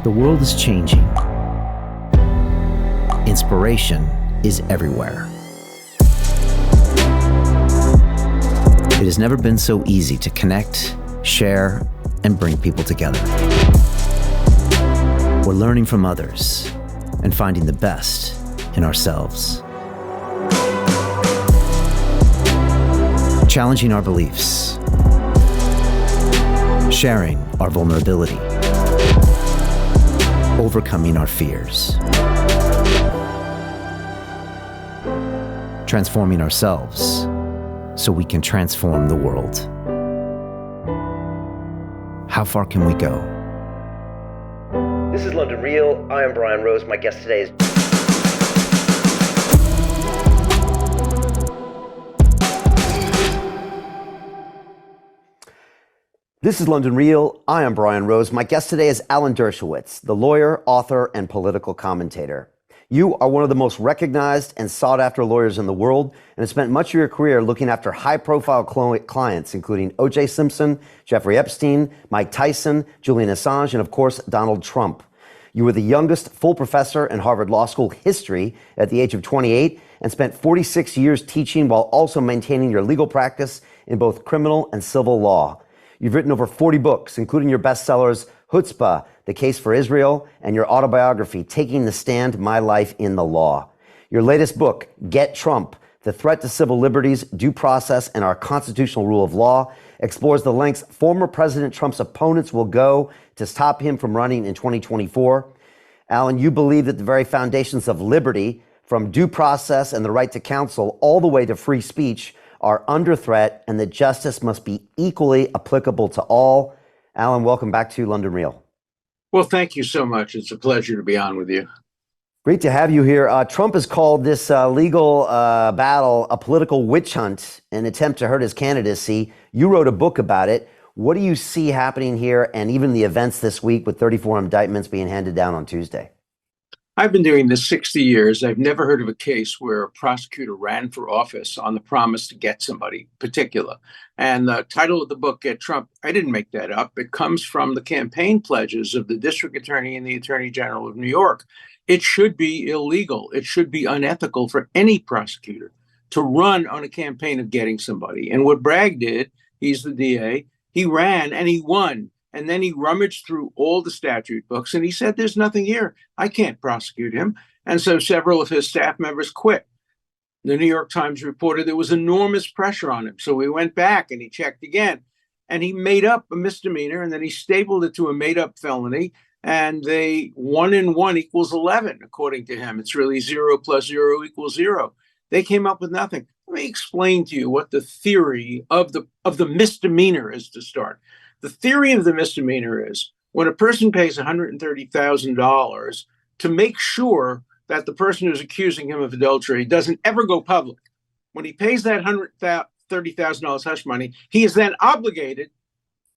The world is changing. Inspiration is everywhere. It has never been so easy to connect, share, and bring people together. We're learning from others and finding the best in ourselves. Challenging our beliefs. Sharing our vulnerability. Overcoming our fears. Transforming ourselves so we can transform the world. How far can we go? This is London Real. I am Brian Rose. My guest today is... This is London Real. I am Brian Rose. My guest today is Alan Dershowitz, the lawyer, author, and political commentator. You are one of the most recognized and sought-after lawyers in the world and have spent much of your career looking after high-profile clients, including O.J. Simpson, Jeffrey Epstein, Mike Tyson, Julian Assange, and, of course, Donald Trump. You were the youngest full professor in Harvard Law School history at the age of 28 and spent 46 years teaching while also maintaining your legal practice in both criminal and civil law. You've written over 40 books, including your bestsellers, Chutzpah, The Case for Israel, and your autobiography, Taking the Stand, My Life in the Law. Your latest book, Get Trump, The Threat to Civil Liberties, Due Process, and Our Constitutional Rule of Law, explores the lengths former President Trump's opponents will go to stop him from running in 2024. Alan, you believe that the very foundations of liberty, from due process and the right to counsel all the way to free speech, are under threat, and that justice must be equally applicable to all. Alan, welcome back to London Real. Well, thank you so much. It's a pleasure to be on with you. Great to have you here. Trump has called this legal battle a political witch hunt, an attempt to hurt his candidacy. You wrote a book about it. What do you see happening here, and even the events this week with 34 indictments being handed down on Tuesday? I've been doing this 60 years. I've never heard of a case where a prosecutor ran for office on the promise to get somebody particular. And the title of the book, Get Trump, I didn't make that up. It comes from the campaign pledges of the district attorney and the attorney general of New York. It should be illegal. It should be unethical for any prosecutor to run on a campaign of getting somebody. And what Bragg did, he's the DA, he ran and he won. And then he rummaged through all the statute books and he said, there's nothing here. I can't prosecute him. And so several of his staff members quit. The New York Times reported there was enormous pressure on him. So he went back and he checked again and he made up a misdemeanor and then he stapled it to a made up felony. And 1 and 1 equals 11, according to him. It's really 0 plus 0 equals 0. They came up with nothing. Let me explain to you what the theory of the misdemeanor is to start. The theory of the misdemeanor is when a person pays $130,000 to make sure that the person who's accusing him of adultery doesn't ever go public. When he pays that $130,000 hush money, he is then obligated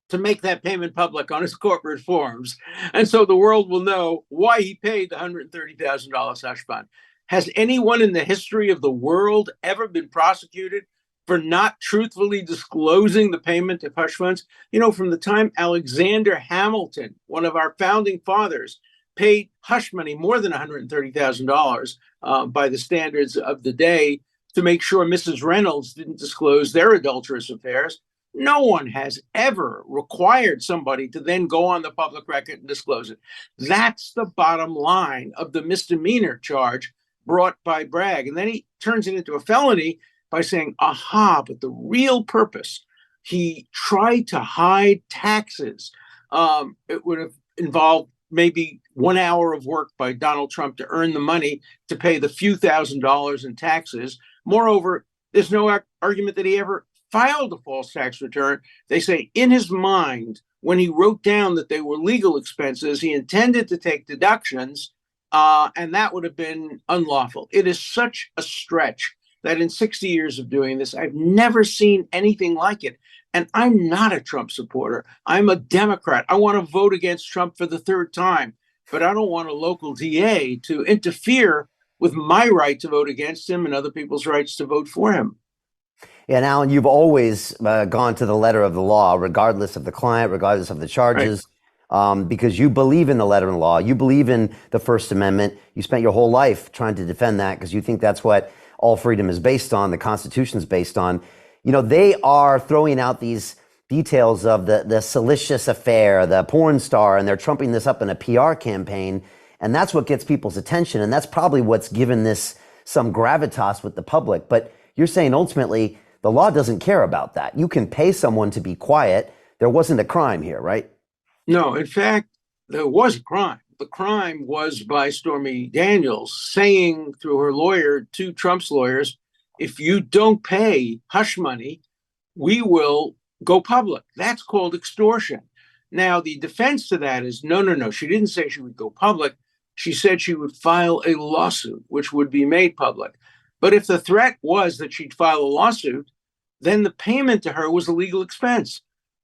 to make that payment public on his corporate forms. And so the world will know why he paid the $130,000 hush bond. Has anyone in the history of the world ever been prosecuted for not truthfully disclosing the payment of hush funds? You know, from the time Alexander Hamilton, one of our founding fathers, paid hush money more than $130,000 by the standards of the day to make sure Mrs. Reynolds didn't disclose their adulterous affairs, no one has ever required somebody to then go on the public record and disclose it. That's the bottom line of the misdemeanor charge brought by Bragg. And then he turns it into a felony by saying, aha, but the real purpose, he tried to hide taxes. It would have involved maybe 1 hour of work by Donald Trump to earn the money to pay the few $1,000s in taxes. Moreover, there's no argument that he ever filed a false tax return. They say in his mind, when he wrote down that they were legal expenses, he intended to take deductions, and that would have been unlawful. It is such a stretch that in 60 years of doing this, I've never seen anything like it. And I'm not a Trump supporter. I'm a Democrat. I want to vote against Trump for the third time, but I don't want a local DA to interfere with my right to vote against him and other people's rights to vote for him. Yeah, and Alan, you've always gone to the letter of the law, regardless of the client, regardless of the charges. because you believe in the letter of the law. You believe in the First Amendment. You spent your whole life trying to defend that because you think that's what all freedom is based on, the Constitution is based on. You know, they are throwing out these details of the salacious affair, the porn star, and they're trumping this up in a PR campaign. And that's what gets people's attention. And that's probably what's given this some gravitas with the public. But you're saying ultimately the law doesn't care about that. You can pay someone to be quiet. There wasn't a crime here, right? No, in fact, there was a crime. The crime was by Stormy Daniels saying through her lawyer to Trump's lawyers, if you don't pay hush money, we will go public. That's called extortion. Now, the defense to that is no. She didn't say she would go public. She said she would file a lawsuit, which would be made public. But if the threat was that she'd file a lawsuit, then the payment to her was a legal expense.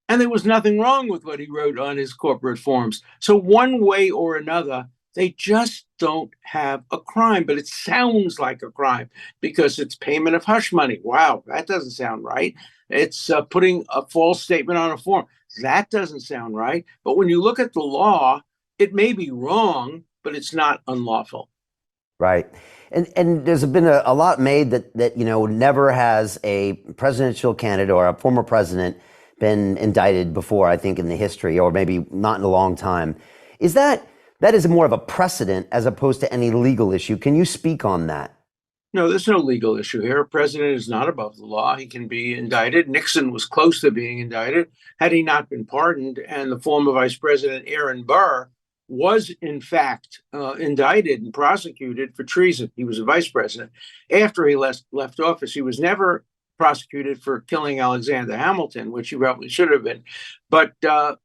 And there was nothing wrong with what he wrote on his corporate forms. So one way or another, they just don't have a crime, but it sounds like a crime because it's payment of hush money. Wow, that doesn't sound right. It's putting a false statement on a form. That doesn't sound right. But when you look at the law, it may be wrong, but it's not unlawful. Right. And there's been a lot made that, you know, never has a presidential candidate or a former president been indicted before, I think, in the history, or maybe not in a long time. Is that is more of a precedent as opposed to any legal issue? Can you speak on that? No, there's no legal issue here. A president is not above the law. He can be indicted. Nixon was close to being indicted had he not been pardoned. And the former Vice President Aaron Burr was, in fact, indicted and prosecuted for treason. He was a vice president. After he left office, he was never prosecuted for killing Alexander Hamilton, which he probably should have been. But the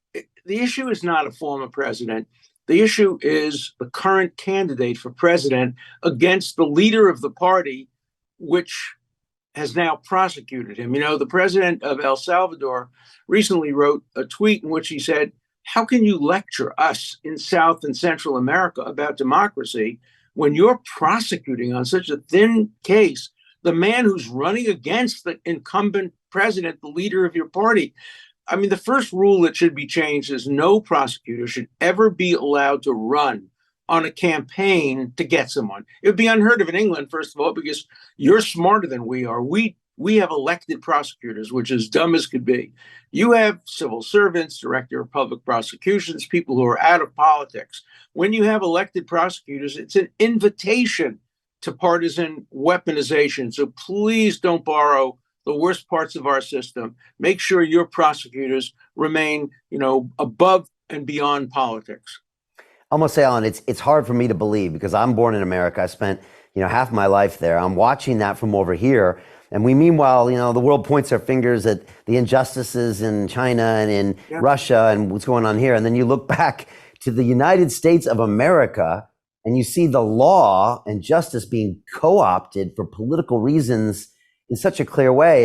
issue is not a former president. The issue is the current candidate for president against the leader of the party, which has now prosecuted him. You know, the president of El Salvador recently wrote a tweet in which he said, how can you lecture us in South and Central America about democracy when you're prosecuting on such a thin case the man who's running against the incumbent president, the leader of your party? I mean, the first rule that should be changed is no prosecutor should ever be allowed to run on a campaign to get someone. It would be unheard of in England, first of all, because you're smarter than we are. We have elected prosecutors, which is dumb as could be. You have civil servants, director of public prosecutions, people who are out of politics. When you have elected prosecutors, it's an invitation to partisan weaponization. So please don't borrow the worst parts of our system. Make sure your prosecutors remain, you know, above and beyond politics. I must say, Alan, it's hard for me to believe because I'm born in America. I spent, you know, half my life there. I'm watching that from over here. And we, meanwhile, you know, the world points their fingers at the injustices in China and in Russia and what's going on here. And then you look back to the United States of America and you see the law and justice being co-opted for political reasons in such a clear way.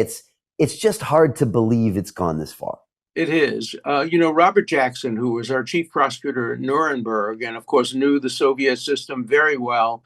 It's just hard to believe it's gone this far. It is. You know, Robert Jackson, who was our chief prosecutor at Nuremberg and, of course, knew the Soviet system very well,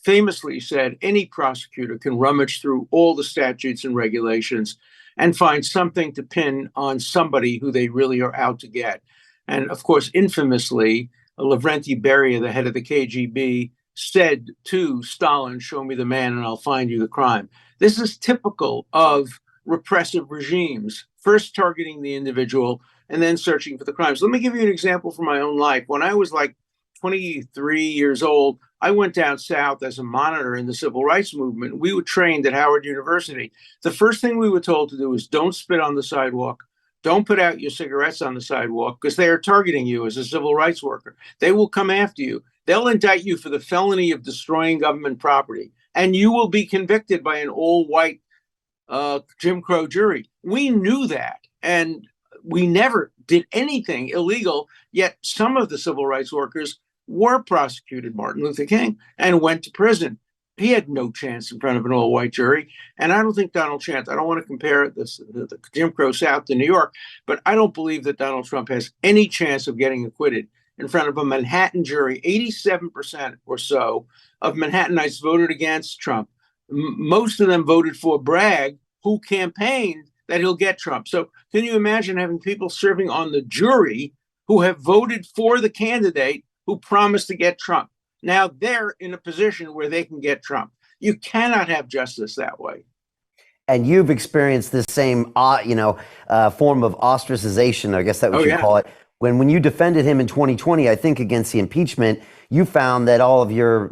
famously said any prosecutor can rummage through all the statutes and regulations and find something to pin on somebody who they really are out to get. And, of course, infamously, Lavrenti Beria, the head of the KGB, said to Stalin, show me the man and I'll find you the crime. This is typical of repressive regimes, first targeting the individual and then searching for the crimes. Let me give you an example from my own life. When I was like 23 years old, I went down south as a monitor in the civil rights movement. We were trained at Howard University. The first thing we were told to do is don't spit on the sidewalk. Don't put out your cigarettes on the sidewalk because they are targeting you as a civil rights worker. They will come after you. They'll indict you for the felony of destroying government property, and you will be convicted by an all-white Jim Crow jury. We knew that, and we never did anything illegal, yet some of the civil rights workers were prosecuted, Martin Luther King, and went to prison. He had no chance in front of an all-white jury. And I don't think Donald Trump, I don't want to compare the Jim Crow South to New York, but I don't believe that Donald Trump has any chance of getting acquitted in front of a Manhattan jury. 87% or so of Manhattanites voted against Trump. Most of them voted for Bragg, who campaigned that he'll get Trump. So can you imagine having people serving on the jury who have voted for the candidate who promised to get Trump. Now they're in a position where they can get Trump. You cannot have justice that way. And you've experienced this same, form of ostracization, I guess that Oh, what you yeah. call it. When you defended him in 2020, I think against the impeachment, you found that all of your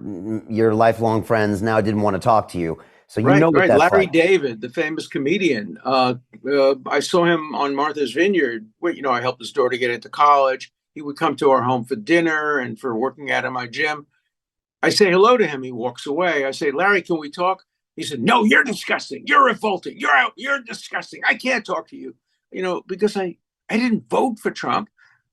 lifelong friends now didn't want to talk to you. So you know what that's Larry like. David, the famous comedian. I saw him on Martha's Vineyard. Where, I helped his daughter get into college. He would come to our home for dinner and for working out in my gym. I say hello to him. He walks away. I say, Larry, can we talk? He said, no, you're disgusting. You're revolting. You're out. You're disgusting. I can't talk to you. Because I didn't vote for Trump.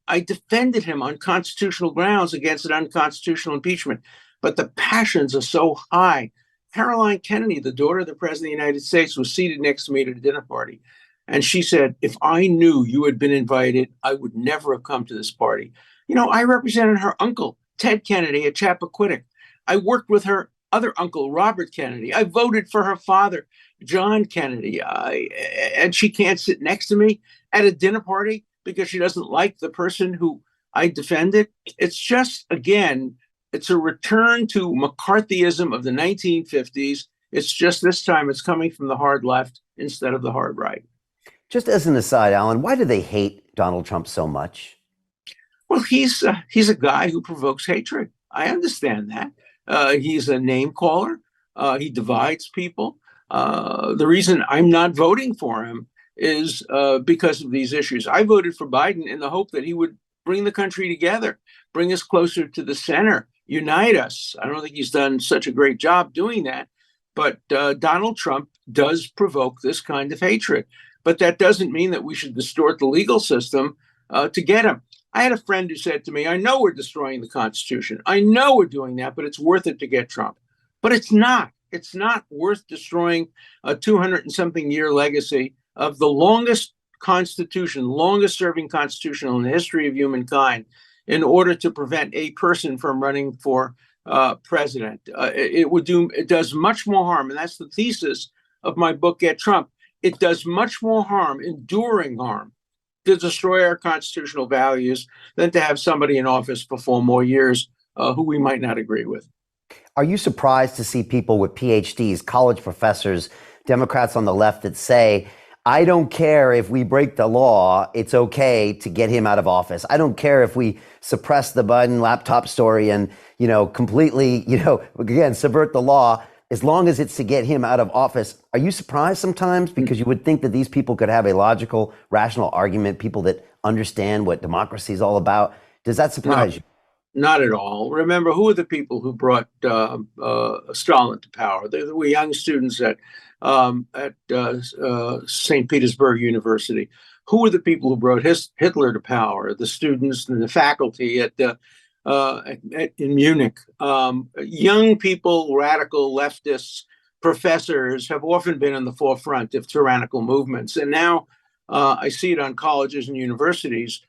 I defended him on constitutional grounds against an unconstitutional impeachment. But the passions are so high. Caroline Kennedy, the daughter of the President of the United States, was seated next to me at a dinner party. And she said, if I knew you had been invited, I would never have come to this party. I represented her uncle, Ted Kennedy, at Chappaquiddick. I worked with her other uncle, Robert Kennedy. I voted for her father, John Kennedy. And she can't sit next to me at a dinner party because she doesn't like the person who I defended. It's just, again, it's a return to McCarthyism of the 1950s. It's just this time it's coming from the hard left instead of the hard right. Just as an aside, Alan, why do they hate Donald Trump so much? Well, he's a guy who provokes hatred. I understand that. He's a name caller. He divides people. The reason I'm not voting for him is because of these issues. I voted for Biden in the hope that he would bring the country together, bring us closer to the center, unite us. I don't think he's done such a great job doing that. But Donald Trump does provoke this kind of hatred. But that doesn't mean that we should distort the legal system to get him. I had a friend who said to me, I know we're destroying the Constitution. I know we're doing that, but it's worth it to get Trump. But it's not. It's not worth destroying a 200 and something year legacy of the longest constitution, longest serving constitution in the history of humankind in order to prevent a person from running for president. It does much more harm. And that's the thesis of my book, Get Trump. It does much more harm, enduring harm, to destroy our constitutional values than to have somebody in office for 4 more years who we might not agree with. Are you surprised to see people with PhDs, college professors, Democrats on the left that say, I don't care if we break the law, it's okay to get him out of office. I don't care if we suppress the Biden laptop story and, completely, again, subvert the law, as long as it's to get him out of office. Are you surprised sometimes? Because you would think that these people could have a logical, rational argument, people that understand what democracy is all about. Does that surprise you? Not at all. Remember, who are the people who brought Stalin to power? They were young students at St. Petersburg University. Who were the people who brought Hitler to power? The students and the faculty in Munich. Young people, radical leftists, professors have often been in the forefront of tyrannical movements. And now I see it on colleges and universities.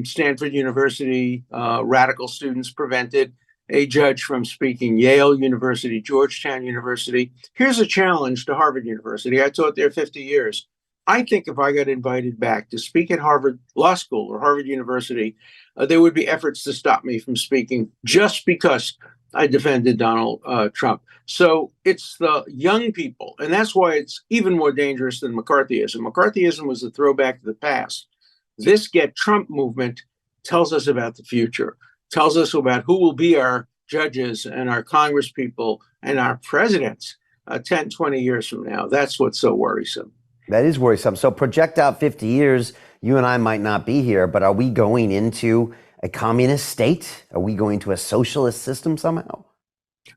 Stanford University, radical students prevented a judge from speaking. Yale University, Georgetown University. Here's a challenge to Harvard University. I taught there 50 years. I think if I got invited back to speak at Harvard Law School or Harvard University, there would be efforts to stop me from speaking just because I defended Donald Trump. So it's the young people, and that's why it's even more dangerous than McCarthyism. McCarthyism was a throwback to the past. This Get Trump movement tells us about the future, tells us about who will be our judges and our congresspeople and our presidents 10, 20 years from now. That's what's so worrisome. That is worrisome. So project out 50 years, you and I might not be here, but are we going into a communist state? Are we going to a socialist system somehow?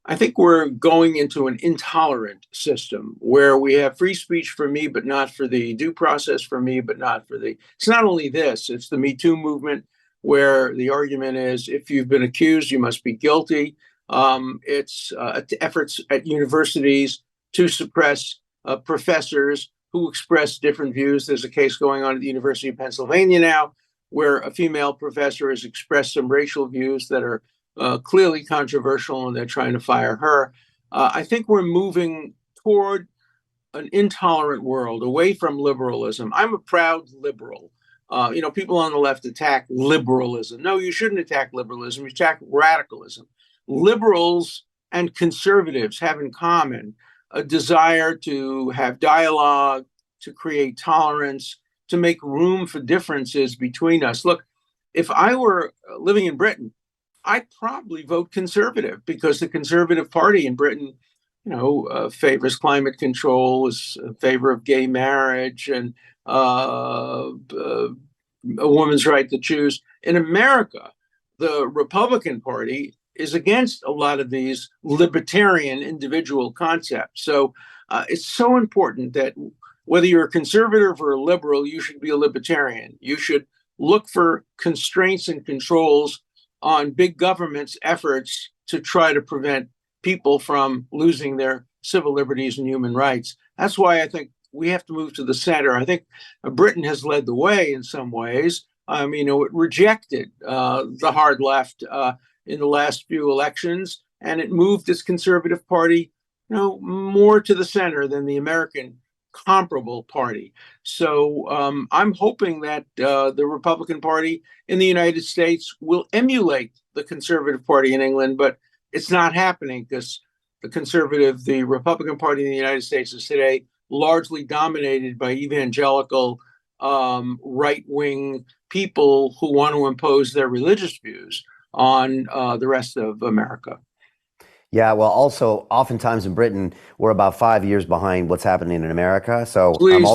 I think we're going into an intolerant system where we have free speech for me, but not for thee, due process for me, but not for thee. It's not only this, it's the Me Too movement, where the argument is if you've been accused, you must be guilty. It's efforts at universities to suppress professors who express different views. There's a case going on at the University of Pennsylvania now where a female professor has expressed some racial views that are clearly controversial, and they're trying to fire her. I think we're moving toward an intolerant world, away from liberalism. I'm a proud liberal. People on the left attack liberalism. No, you shouldn't attack liberalism. You attack radicalism. Liberals and conservatives have in common a desire to have dialogue, to create tolerance, to make room for differences between us. Look, if I were living in Britain, I'd probably vote conservative because the Conservative Party in Britain, favors climate control, is in favor of gay marriage and a woman's right to choose. In America, the Republican Party is against a lot of these libertarian individual concepts. So it's so important that whether you're a conservative or a liberal, you should be a libertarian. You should look for constraints and controls on big government's efforts to try to prevent people from losing their civil liberties and human rights. That's why I think we have to move to the center. I think Britain has led the way in some ways. It rejected the hard left in the last few elections, and it moved its Conservative Party, more to the center than the American comparable party. So I'm hoping that the Republican Party in the United States will emulate the Conservative Party in England, but it's not happening because the Republican Party in the United States is today largely dominated by evangelical right-wing people who want to impose their religious views on the rest of America. Yeah, well, also, oftentimes in Britain, we're about 5 years behind what's happening in America. So please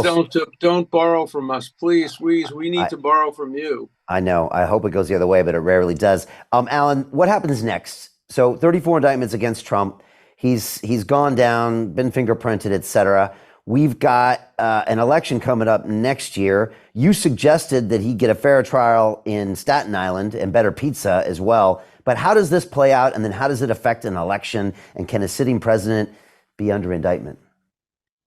don't borrow from us. Please, we need to borrow from you. I know. I hope it goes the other way, but it rarely does. Alan, what happens next? So 34 indictments against Trump. He's gone down, been fingerprinted, et cetera. We've got an election coming up next year. You suggested that he get a fair trial in Staten Island and better pizza as well. But how does this play out? And then how does it affect an election? And can a sitting president be under indictment?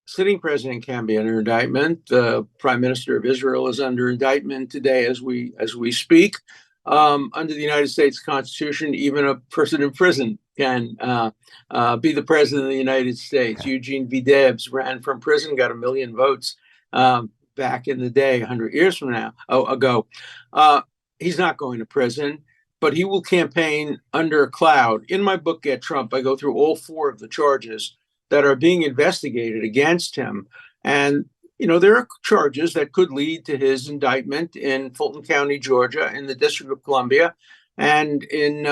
Sitting president can be under indictment. The prime minister of Israel is under indictment today as we speak. Under the United States Constitution, even a person in prison can be the president of the United States. Eugene V. Debs ran from prison, got 1 million votes back in the day, 100 years ago. He's not going to prison, but he will campaign under a cloud. In my book, Get Trump, I go through all 4 of the charges that are being investigated against him. And there are charges that could lead to his indictment in Fulton County, Georgia, in the District of Columbia, and in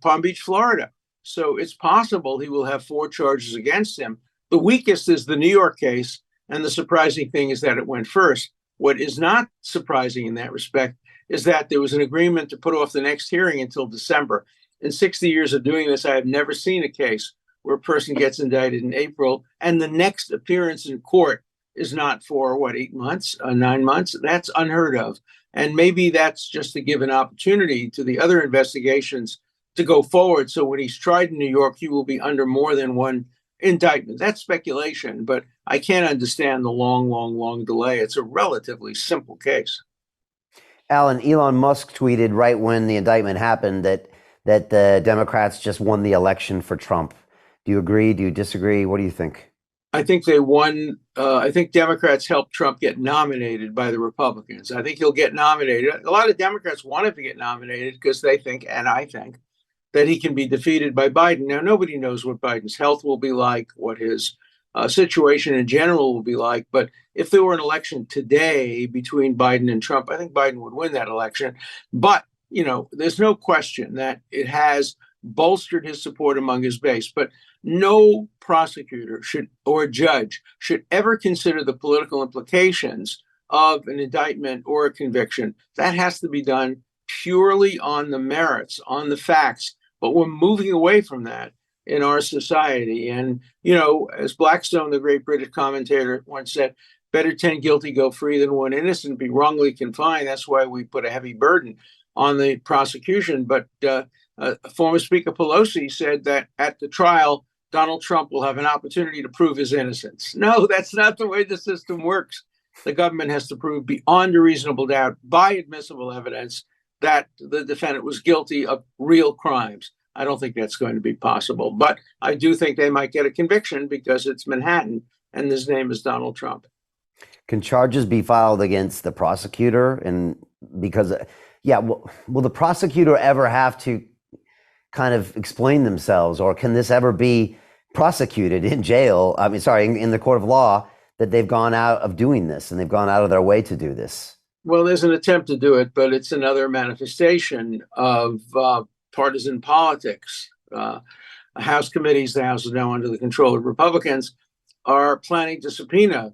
Palm Beach, Florida. So it's possible he will have 4 charges against him. The weakest is the New York case, and the surprising thing is that it went first. What is not surprising in that respect is that there was an agreement to put off the next hearing until December. In 60 years of doing this, I have never seen a case where a person gets indicted in April, and the next appearance in court is not for 8 months, 9 months. That's unheard of. And maybe that's just to give an opportunity to the other investigations to go forward. So when he's tried in New York, he will be under more than one indictment. That's speculation, but I can't understand the long delay. It's a relatively simple case. Alan, Elon Musk tweeted right when the indictment happened that the Democrats just won the election for Trump. Do you agree? Do you disagree? What do you think? I think they won. I think Democrats helped Trump get nominated by the Republicans. I think he'll get nominated. A lot of Democrats wanted to get nominated because they think, and I think, that he can be defeated by Biden. Now, nobody knows what Biden's health will be like, what his situation in general will be like. But if there were an election today between Biden and Trump, I think Biden would win that election. But, there's no question that it has bolstered his support among his base. But no prosecutor or judge should ever consider the political implications of an indictment or a conviction. That has to be done purely on the merits, on the facts. But we're moving away from that in our society. And, as Blackstone, the great British commentator, once said, better 10 guilty go free than 1 innocent be wrongly confined. That's why we put a heavy burden on the prosecution. But former Speaker Pelosi said that at the trial, Donald Trump will have an opportunity to prove his innocence. No, that's not the way the system works. The government has to prove beyond a reasonable doubt by admissible evidence that the defendant was guilty of real crimes. I don't think that's going to be possible, but I do think they might get a conviction because it's Manhattan and his name is Donald Trump. Can charges be filed against the prosecutor? And because, will the prosecutor ever have to kind of explain themselves, or can this ever be prosecuted in jail? In the court of law, that they've gone out of doing this and they've gone out of their way to do this? Well, there's an attempt to do it, but it's another manifestation of partisan politics. House committees, the House is now under the control of Republicans, are planning to subpoena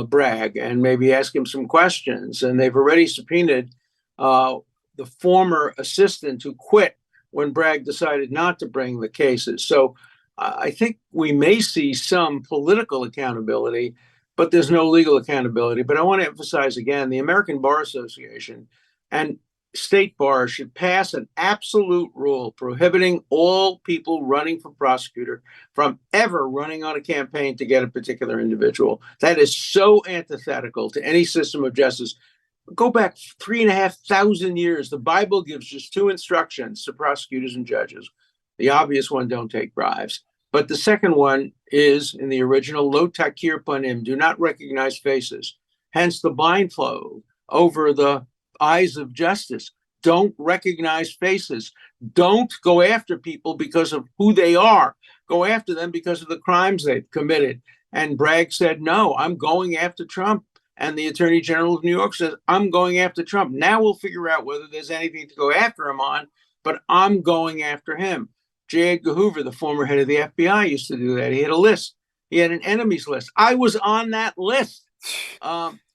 Bragg and maybe ask him some questions. And they've already subpoenaed the former assistant who quit when Bragg decided not to bring the cases. So I think we may see some political accountability, but there's no legal accountability. But I want to emphasize again, the American Bar Association and state bars should pass an absolute rule prohibiting all people running for prosecutor from ever running on a campaign to get a particular individual. That is so antithetical to any system of justice. Go back 3,500 years. The Bible gives just two instructions to prosecutors and judges. The obvious one, don't take bribes. But the second one is in the original, lo takir panim, do not recognize faces. Hence the blindfold over the eyes of justice. Don't recognize faces. Don't go after people because of who they are. Go after them because of the crimes they've committed. And Bragg said, no, I'm going after Trump. And the Attorney General of New York says, I'm going after Trump. Now we'll figure out whether there's anything to go after him on, but I'm going after him. J. Edgar Hoover, the former head of the FBI, used to do that. He had a list. He had an enemies list. I was on that list.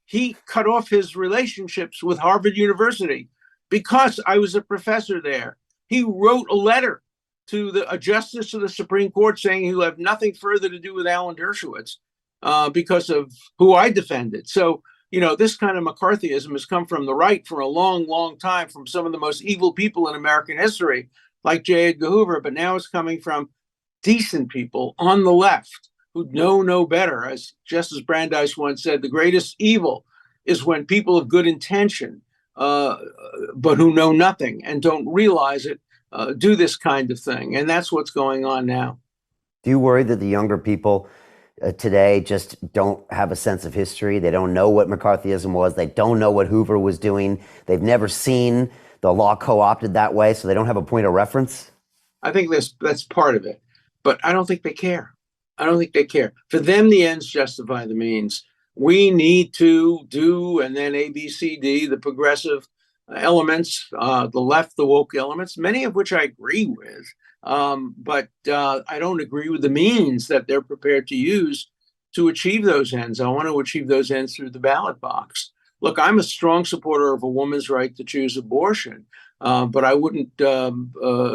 He cut off his relationships with Harvard University because I was a professor there. He wrote a letter to a justice of the Supreme Court saying he'll have nothing further to do with Alan Dershowitz because of who I defended. So, this kind of McCarthyism has come from the right for a long, long time, from some of the most evil people in American history, like J. Edgar Hoover, but now it's coming from decent people on the left who know no better. As Justice Brandeis once said, the greatest evil is when people of good intention, but who know nothing and don't realize it, do this kind of thing. And that's what's going on now. Do you worry that the younger people today just don't have a sense of history? They don't know what McCarthyism was. They don't know what Hoover was doing. They've never seen the law co-opted that way, so they don't have a point of reference? I think that's part of it, but I don't think they care. I don't think they care. For them, the ends justify the means. We need to do, and then A, B, C, D, the progressive elements, the left, the woke elements, many of which I agree with, but I don't agree with the means that they're prepared to use to achieve those ends. I want to achieve those ends through the ballot box. Look, I'm a strong supporter of a woman's right to choose abortion, but I wouldn't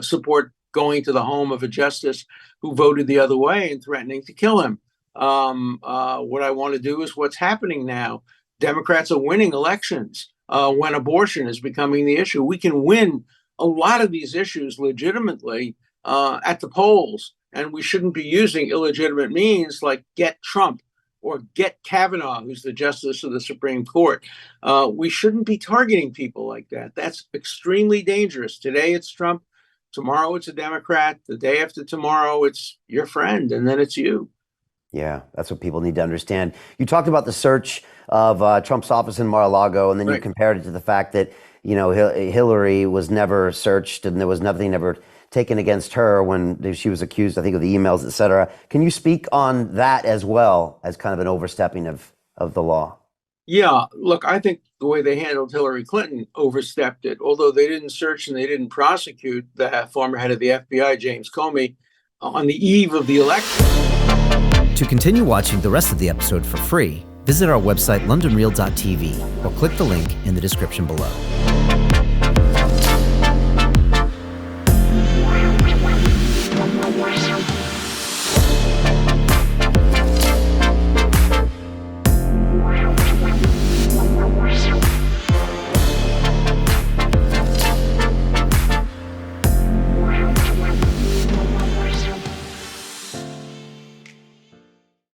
support going to the home of a justice who voted the other way and threatening to kill him. What I want to do is what's happening now. Democrats are winning elections when abortion is becoming the issue. We can win a lot of these issues legitimately at the polls, and we shouldn't be using illegitimate means like get Trump or get Kavanaugh, who's the justice of the Supreme Court. We shouldn't be targeting people like that. That's extremely dangerous. Today it's Trump. Tomorrow it's a Democrat. The day after tomorrow, it's your friend, and then it's you. Yeah, that's what people need to understand. You talked about the search of Trump's office in Mar-a-Lago, and then you compared it to the fact that, Hillary was never searched and there was nothing ever taken against her when she was accused, I think, of the emails, et cetera. Can you speak on that as well as kind of an overstepping of the law? Yeah, look, I think the way they handled Hillary Clinton overstepped it. Although they didn't search and they didn't prosecute the former head of the FBI, James Comey, on the eve of the election. To continue watching the rest of the episode for free, visit our website londonreal.tv or click the link in the description below.